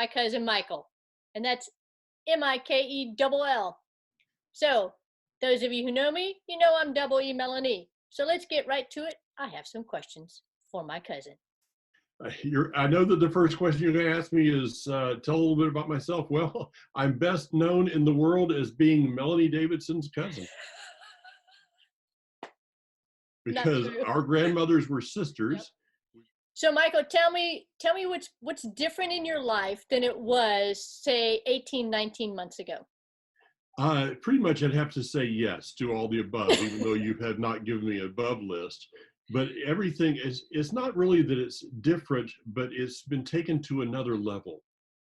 my cousin Mikell, and that's Mikell. So, those of you who know me, you know I'm double E Melanie. So let's get right to it. I have some questions for my cousin. I know that the first question you're going to ask me is tell a little bit about myself. Well, I'm best known in the world as being Melanie Davidson's cousin. Because our grandmothers were sisters. Yep. So Mikell, tell me what's different in your life than it was, say, 18, 19 months ago. Pretty much I'd have to say yes to all the above, even though you have not given me an above list. But everything it's not really that it's different, but it's been taken to another level.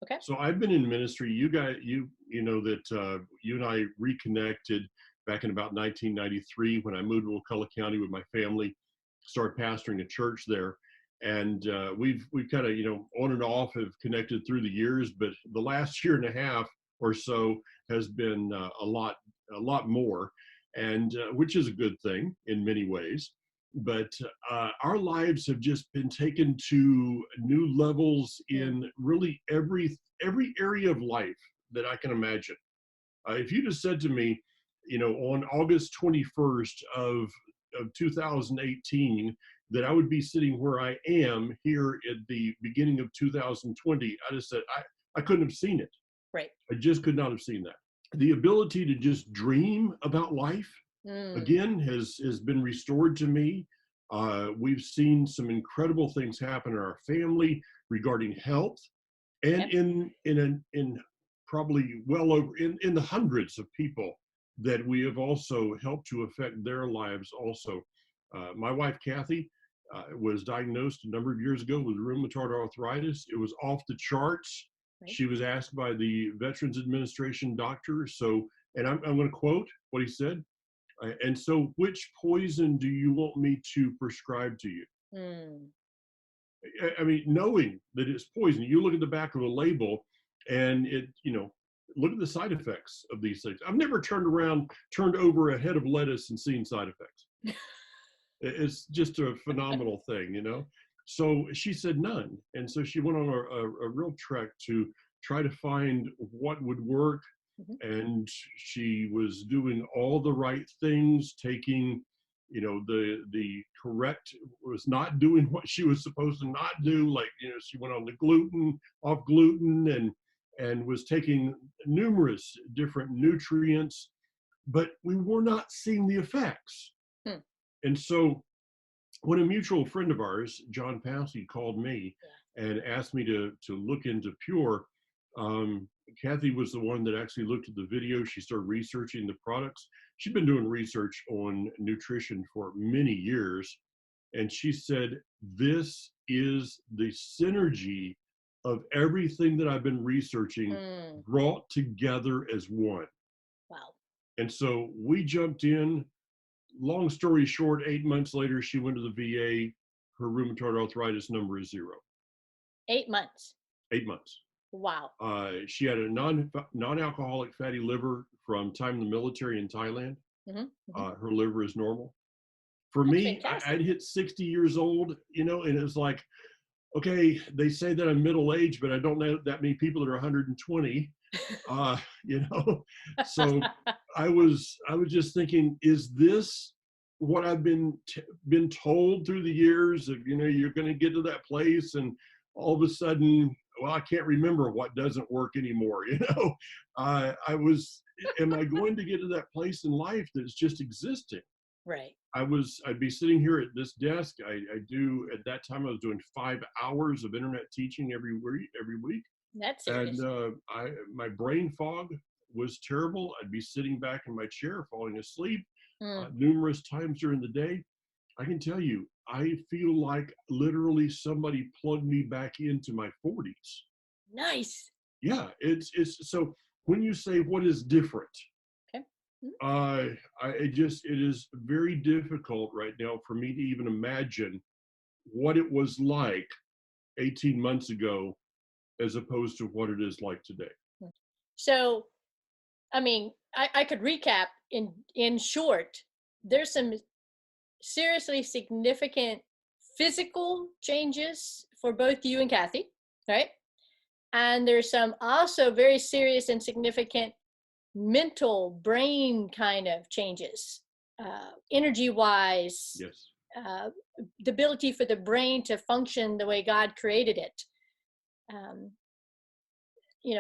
Okay. So I've been in ministry. You know that you and I reconnected back in about 1993 when I moved to McCullough County with my family, started pastoring a church there. And we've kind of, on and off have connected through the years, but the last year and a half or so has been a lot more, and which is a good thing in many ways. But our lives have just been taken to new levels in really every area of life that I can imagine. If you just said to me, on August 21st of 2018, that I would be sitting where I am here at the beginning of 2020, I just said, I couldn't have seen it. Right. I just could not have seen that. The ability to just dream about life, again, has been restored to me. We've seen some incredible things happen in our family regarding health, and in probably well over in the hundreds of people that we have also helped to affect their lives also. My wife, Kathy, was diagnosed a number of years ago with rheumatoid arthritis. It was off the charts. Right. She was asked by the Veterans Administration doctor, and I'm going to quote what he said, and so which poison do you want me to prescribe to you? I mean, knowing that it's poison, you look at the back of a label and look at the side effects of these things. I've never turned over a head of lettuce and seen side effects. It's just a phenomenal thing, So she said none. And so she went on a real trek to try to find what would work. And she was doing all the right things, taking, the correct, was not doing what she was supposed to not do. Like, she went on the off gluten and was taking numerous different nutrients, but we were not seeing the effects. And so when a mutual friend of ours, John Passy, called me and asked me to look into Pure, Kathy was the one that actually looked at the video. She started researching the products. She'd been doing research on nutrition for many years. And she said, this is the synergy of everything that I've been researching brought together as one. Wow. And so we jumped in. Long story short, 8 months later, she went to the VA. Her rheumatoid arthritis number is 0. 8 months. 8 months. Wow. She had a non-alcoholic fatty liver from time in the military in Thailand. Her liver is normal. For me, I'd hit 60 years old, and it was like, okay, they say that I'm middle-aged, but I don't know that many people that are 120. So I was just thinking, is this what I've been told through the years of, you're going to get to that place and all of a sudden, well, I can't remember what doesn't work anymore. Am I going to get to that place in life that's just existing? Right. I'd be sitting here at this desk. At that time I was doing 5 hours of internet teaching every week. That's serious. And my brain fog was terrible. I'd be sitting back in my chair, falling asleep numerous times during the day. I can tell you, I feel like literally somebody plugged me back into my 40s. Nice. Yeah, it's so when you say what is different, it is very difficult right now for me to even imagine what it was like 18 months ago as opposed to what it is like today. So, I mean, I could recap in short. There's some seriously significant physical changes for both you and Kathy, right? And there's some also very serious and significant mental brain kind of changes, energy wise, Yes. the ability for the brain to function the way God created it.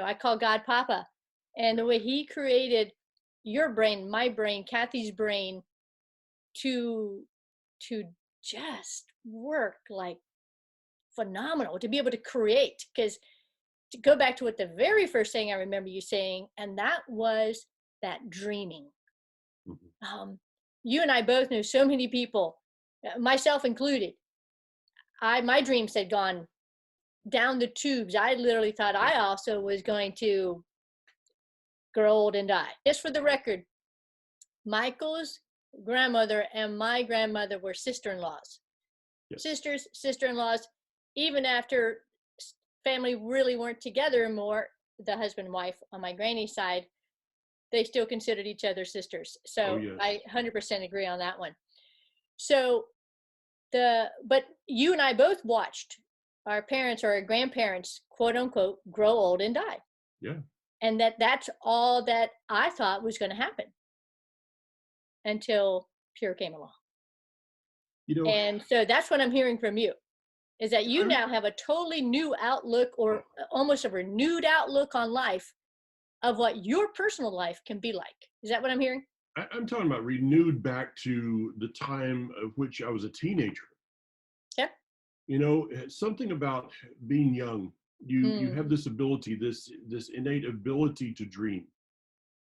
I call God Papa, and the way he created your brain, my brain, Kathy's brain, to just work like phenomenal, to be able to create. Because to go back to what the very first thing I remember you saying, and that was that dreaming. You and I both know so many people, myself included. My dreams had gone down the tubes. I literally thought I also was going to grow old and die. Just for the record, Michael's grandmother and my grandmother were sister-in-laws. Yes. Sisters, sister-in-laws. Even after family really weren't together anymore, the husband and wife on my granny's side, they still considered each other sisters. So yes. I 100% agree on that one. So but you and I both watched our parents or our grandparents, quote unquote, grow old and die. Yeah. And that's all that I thought was going to happen until Pure came along. And so that's what I'm hearing from you, is that you now have a totally new outlook, or almost a renewed outlook on life, of what your personal life can be like. Is that what I'm hearing? I'm talking about renewed back to the time of which I was a teenager. Yeah. Something about being young. You have this ability, this innate ability to dream.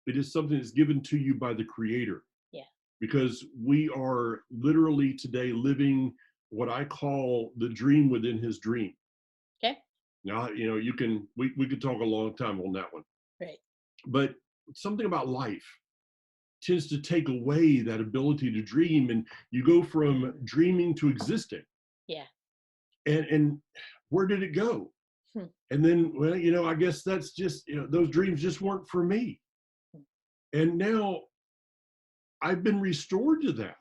It is something that's given to you by the Creator. Yeah. Because we are literally today living what I call the dream within his dream. Okay. Now, we could talk a long time on that one. Right. But something about life tends to take away that ability to dream, and you go from dreaming to existing. Yeah. And where did it go? And then, I guess that's just, those dreams just weren't for me. And now I've been restored to that.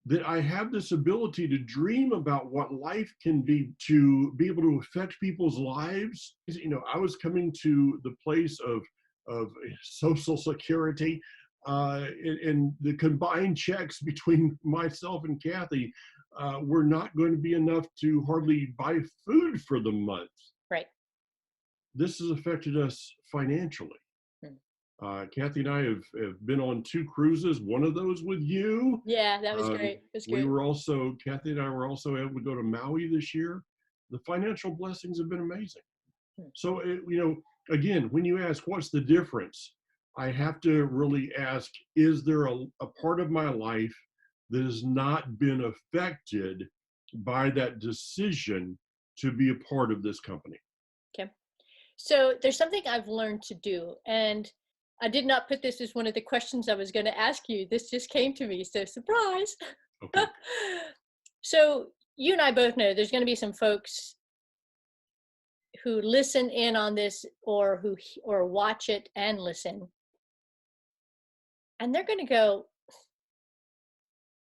Yeah. That I have this ability to dream about what life can be, to be able to affect people's lives. I was coming to the place of Social Security, and the combined checks between myself and Kathy were not going to be enough to hardly buy food for the month. Right. This has affected us financially. Kathy and I have been on 2 cruises, one of those with you. Yeah, that was great. It was great. Kathy and I were also able to go to Maui this year. The financial blessings have been amazing. So, again, when you ask what's the difference, I have to really ask, is there a part of my life that has not been affected by that decision to be a part of this company? Okay. So there's something I've learned to do, and I did not put this as one of the questions I was going to ask you. This just came to me, so surprise. Okay. So you and I both know there's going to be some folks who listen in on this, or watch it and listen, and they're going to go,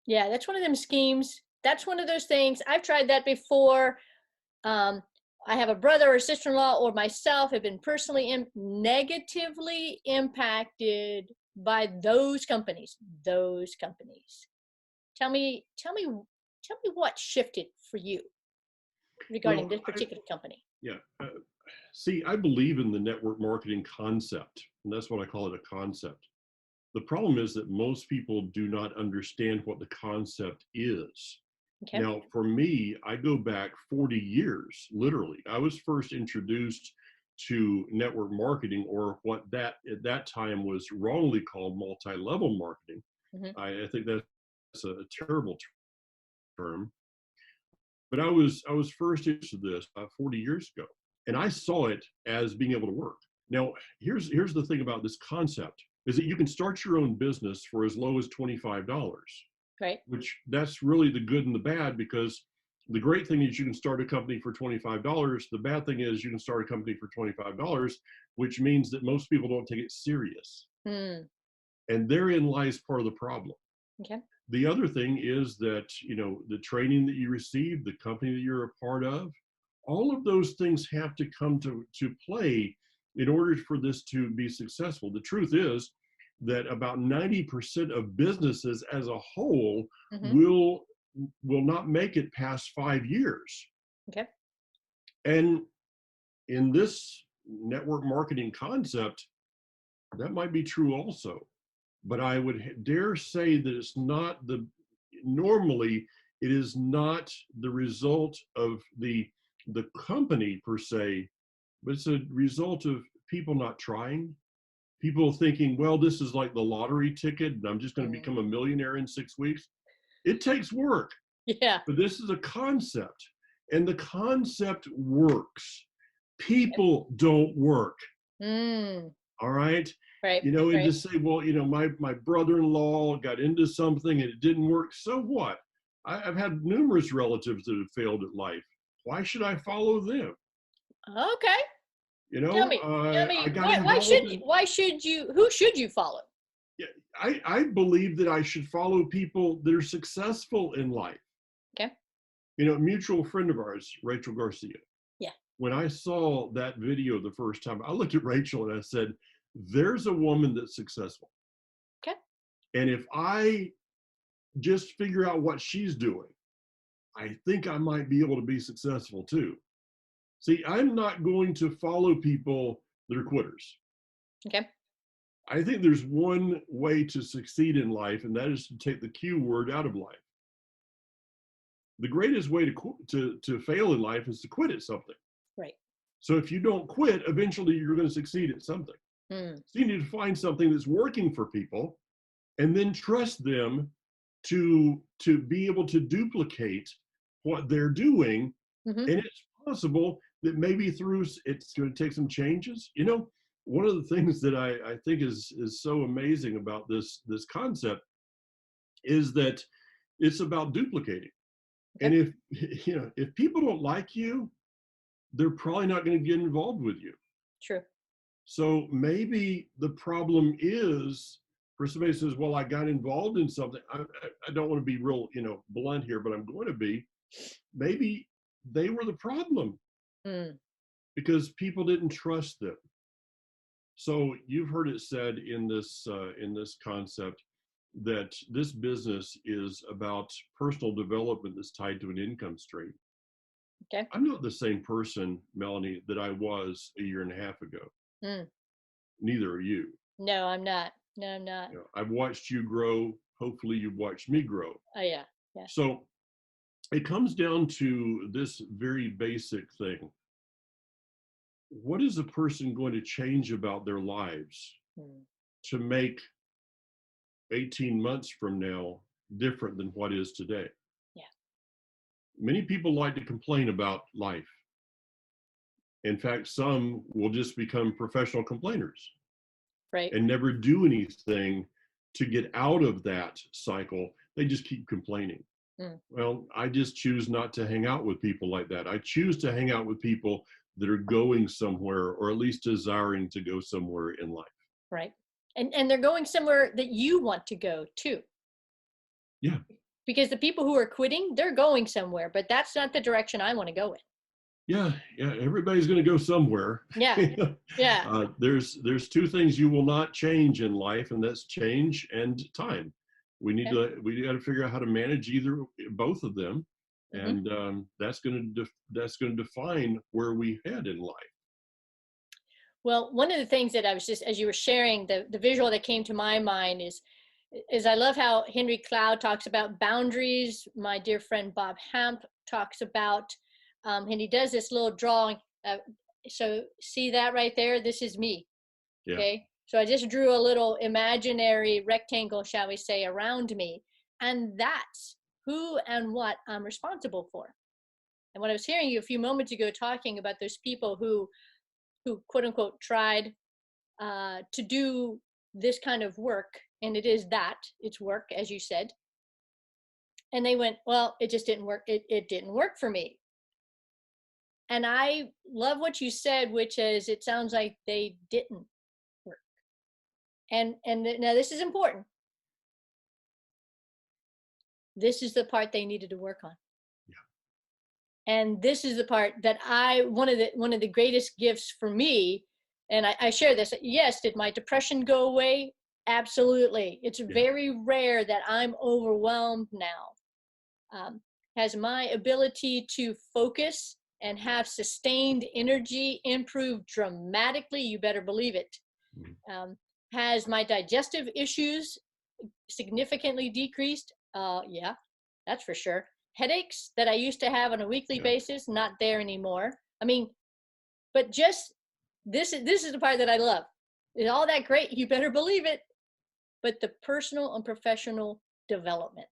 yeah, that's one of them schemes. That's one of those things. I've tried that before. I have a brother or sister-in-law or myself have been personally negatively impacted by those companies. Tell me what shifted for you regarding this particular company. Yeah. See, I believe in the network marketing concept, and that's what I call it, a concept. The problem is that most people do not understand what the concept is. Okay. Now, for me, I go back 40 years, literally. I was first introduced to network marketing, or what at that time was wrongly called multi-level marketing. Mm-hmm. I think that's a terrible term. But I was first introduced to this 40 years ago, and I saw it as being able to work. Now, here's the thing about this concept, is that you can start your own business for as low as $25. Right. Which that's really the good and the bad, because the great thing is you can start a company for $25. The bad thing is you can start a company for $25, which means that most people don't take it serious. And therein lies part of the problem. Okay. The other thing is that, the training that you receive, the company that you're a part of, All of those things have to come to play in order for this to be successful. The truth is that about 90% of businesses as a whole Mm-hmm. will not make it past 5 years. Okay. And in this network marketing concept, that might be true also. But I would dare say that it's not normally it is not the result of the company per se, but it's a result of people not trying. People thinking, well, this is like the lottery ticket and I'm just going to become a millionaire in 6 weeks. It takes work. Yeah. But this is a concept, and the concept works. People don't work. Mm. All right. Right. And Right. to say, well, my brother-in-law got into something and it didn't work. So what? I've had numerous relatives that have failed at life. Why should I follow them? Okay. Tell me. I got Why should you? Who should you follow? Yeah, I believe that I should follow people that are successful in life. Okay. A mutual friend of ours, Rachel Garcia. Yeah. When I saw that video the first time, I looked at Rachel and I said, there's a woman that's successful. Okay. And if I just figure out what she's doing, I think I might be able to be successful too. See, I'm not going to follow people that are quitters. Okay. I think there's one way to succeed in life, and that is to take the Q word out of life. The greatest way to fail in life is to quit at something. Right. So if you don't quit, eventually you're going to succeed at something. Mm. So you need to find something that's working for people and then trust them to be able to duplicate what they're doing. Mm-hmm. And it's possible that maybe it's going to take some changes. One of the things that I think is so amazing about this concept is that it's about duplicating. Okay. And if people don't like you, they're probably not going to get involved with you. True. So maybe the problem is for somebody who says, well, I got involved in something. I don't want to be real, blunt here, but I'm going to be. Maybe they were the problem because people didn't trust them. So you've heard it said in this concept that this business is about personal development that's tied to an income stream. Okay. I'm not the same person, Melanie, that I was a year and a half ago. Mm. Neither are you. No, I'm not. No, I'm not. I've watched you grow. Hopefully you've watched me grow. Oh, yeah. Yeah. So it comes down to this very basic thing. What is a person going to change about their lives to make 18 months from now different than what is today? Yeah. Many people like to complain about life. In fact, some will just become professional complainers. Right. And never do anything to get out of that cycle. They just keep complaining. Well, I just choose not to hang out with people like that. I choose to hang out with people that are going somewhere, or at least desiring to go somewhere in life. Right. And they're going somewhere that you want to go too. Yeah. Because the people who are quitting, they're going somewhere, but that's not the direction I want to go in. Yeah. Everybody's going to go somewhere. Yeah. Yeah. There's two things you will not change in life, and that's change and time. We got to figure out how to manage both of them, and that's going to define where we head in life. Well, one of the things that I was just, as you were sharing, the visual that came to my mind is I love how Henry Cloud talks about boundaries. My dear friend Bob Hamp talks about, and he does this little drawing. So see that right there? This is me. Yeah. Okay. So I just drew a little imaginary rectangle, shall we say, around me. And that's who and what I'm responsible for. And when I was hearing you a few moments ago talking about those people who quote unquote tried to do this kind of work, and it's work, as you said. And they went, well, it just didn't work. It didn't work for me. And I love what you said, which is, it sounds like they didn't work. And now this is important. This is the part they needed to work on. Yeah. And this is the part that one of the greatest gifts for me, and I share this. Yes, did my depression go away? Absolutely. It's very rare that I'm overwhelmed now. Has my ability to focus and have sustained energy improved dramatically? You better believe it. Has my digestive issues significantly decreased? Yeah, that's for sure. Headaches that I used to have on a weekly basis, not there anymore. I mean, but just this is the part that I love. Is all that great? You better believe it. But the personal and professional development,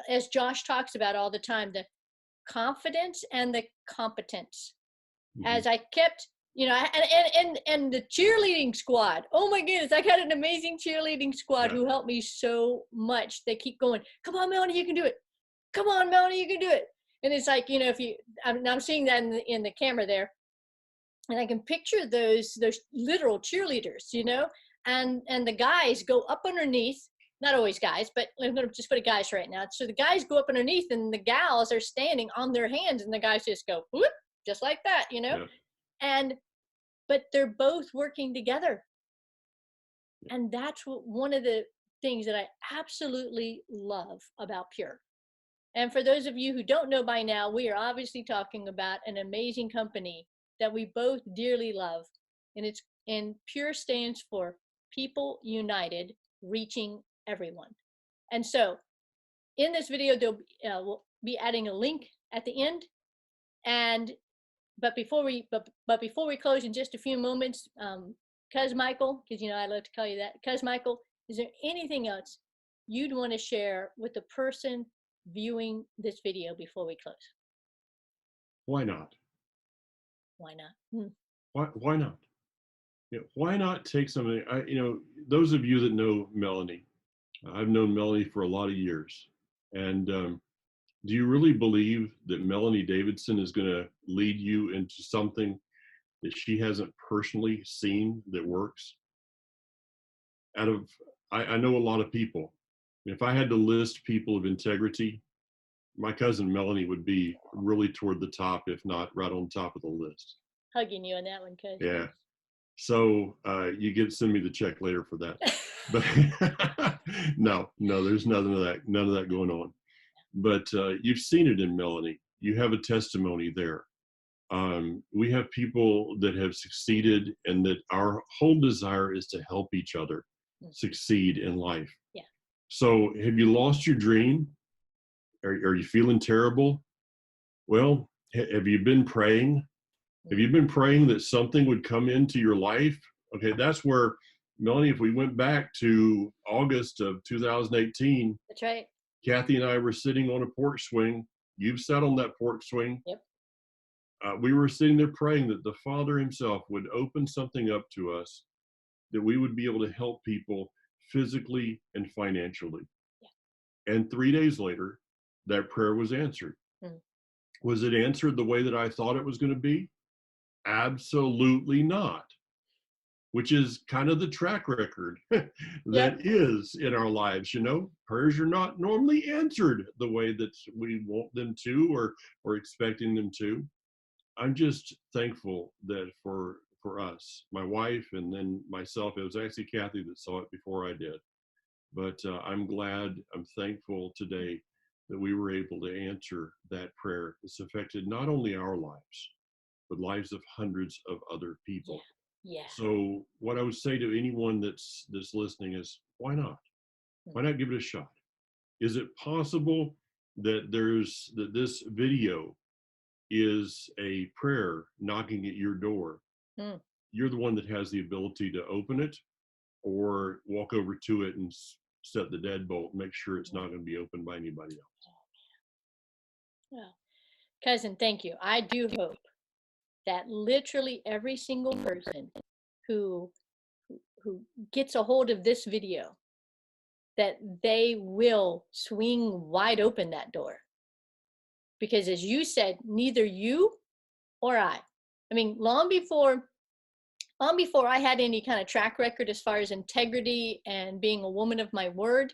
as Josh talks about all the time, the confidence and the competence. As I kept, and the cheerleading squad. Oh my goodness, I got an amazing cheerleading squad who helped me so much. They keep going, come on, Melanie, you can do it. Come on, Melanie, you can do it. And it's like, I'm seeing that in the camera there, and I can picture those literal cheerleaders, and the guys go up underneath. Not always guys, but I'm going to just put it guys right now. So the guys go up underneath, and the gals are standing on their hands, and the guys just go whoop, just like that, but they're both working together. And that's one of the things that I absolutely love about Pure. And for those of you who don't know by now, we are obviously talking about an amazing company that we both dearly love. And Pure stands for People United, Reaching Everyone. And so in this video, we'll be adding a link at the end. But before we close in just a few moments, CuzMikell, because I love to call you that, CuzMikell, is there anything else you'd want to share with the person viewing this video before we close? Why not? Why not? Why not? Why not take something? Those of you that know Melanie, I've known Melanie for a lot of years, and do you really believe that Melanie Davidson is going to lead you into something that she hasn't personally seen that works? I know a lot of people. If I had to list people of integrity, my cousin Melanie would be really toward the top, if not right on top of the list. Hugging you on that one, cuz. Yeah. So you get send me the check later for that. But no, there's none of that going on. But you've seen it in Melanie. You have a testimony there. We have people that have succeeded, and that our whole desire is to help each other succeed in life. Yeah. So have you lost your dream? Are you feeling terrible? Well, have you been praying? Have you been praying that something would come into your life? Okay, that's where, Melanie, if we went back to August of 2018, that's right. Kathy and I were sitting on a porch swing. You've sat on that porch swing. Yep. We were sitting there praying that the Father himself would open something up to us, that we would be able to help people physically and financially. Yeah. And 3 days later, that prayer was answered. Was it answered the way that I thought it was going to be? Absolutely not. Which is kind of the track record that is in our lives. Prayers are not normally answered the way that we want them to, or expecting them to. I'm just thankful that for us, my wife and then myself, it was actually Kathy that saw it before I did. But I'm thankful today that we were able to answer that prayer. It's affected not only our lives, but lives of hundreds of other people. Yeah. So what I would say to anyone that's listening is, why not? Why not give it a shot? Is it possible that this video is a prayer knocking at your door? You're the one that has the ability to open it, or walk over to it and set the deadbolt, make sure it's not going to be opened by anybody else. Well, cousin, thank you. I do hope that literally every single person who gets a hold of this video, that they will swing wide open that door. Because as you said, neither you or I mean, long before I had any kind of track record as far as integrity and being a woman of my word,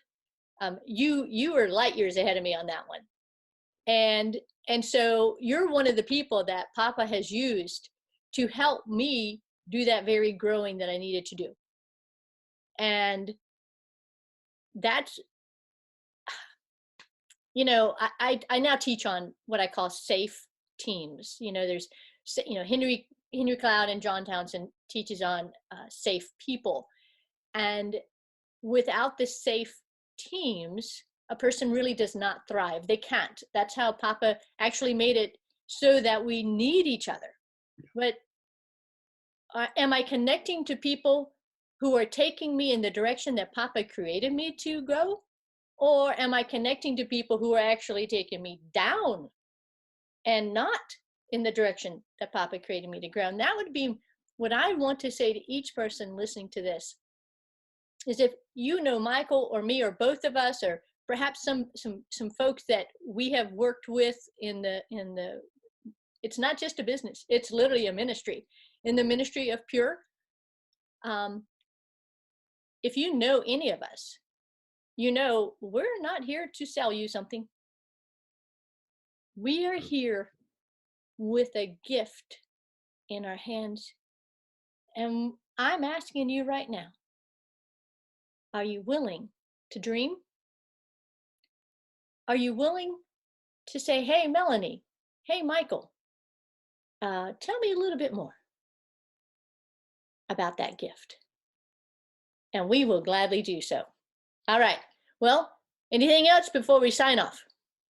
you were light years ahead of me on that one. And so you're one of the people that Papa has used to help me do that very growing that I needed to do. And that's, you know, I now teach on what I call safe teams. You know, there's, you know, Henry Cloud and John Townsend teaches on safe people. And without the safe teams, a person really does not thrive. They can't. That's how Papa actually made it so that we need each other. But am I connecting to people who are taking me in the direction that Papa created me to go? Or am I connecting to people who are actually taking me down and not in the direction that Papa created me to grow? And that would be what I want to say to each person listening to this, is if you know Michael or me or both of us, or perhaps some folks that we have worked with in the it's not just a business, it's literally a ministry, in the ministry of Pure. If you know any of us, you know we're not here to sell you something. We are here with a gift in our hands. And I'm asking you right now, are you willing to dream? Are you willing to say, hey, Melanie, hey, Michael, tell me a little bit more about that gift? And we will gladly do so. All right. Well, anything else before we sign off?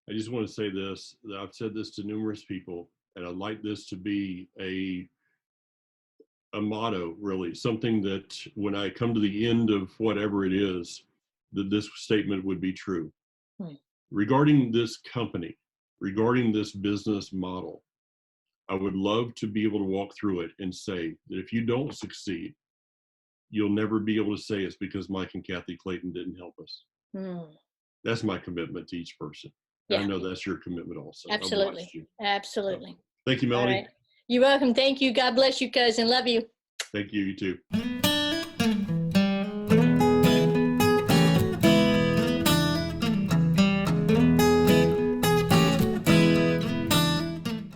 I just want to say this. I've said this to numerous people, and I'd like this to be a motto, really, something that when I come to the end of whatever it is, that this statement would be true. Regarding this company, regarding this business model, I would love to be able to walk through it and say that if you don't succeed, you'll never be able to say it's because Mike and Kathy Clayton didn't help us. That's my commitment to each person. Yeah. I know that's your commitment also. Absolutely. Absolutely. So, thank you, Melanie. All right. You're welcome. Thank you. God bless you, cousin. Love you. Thank you. You too.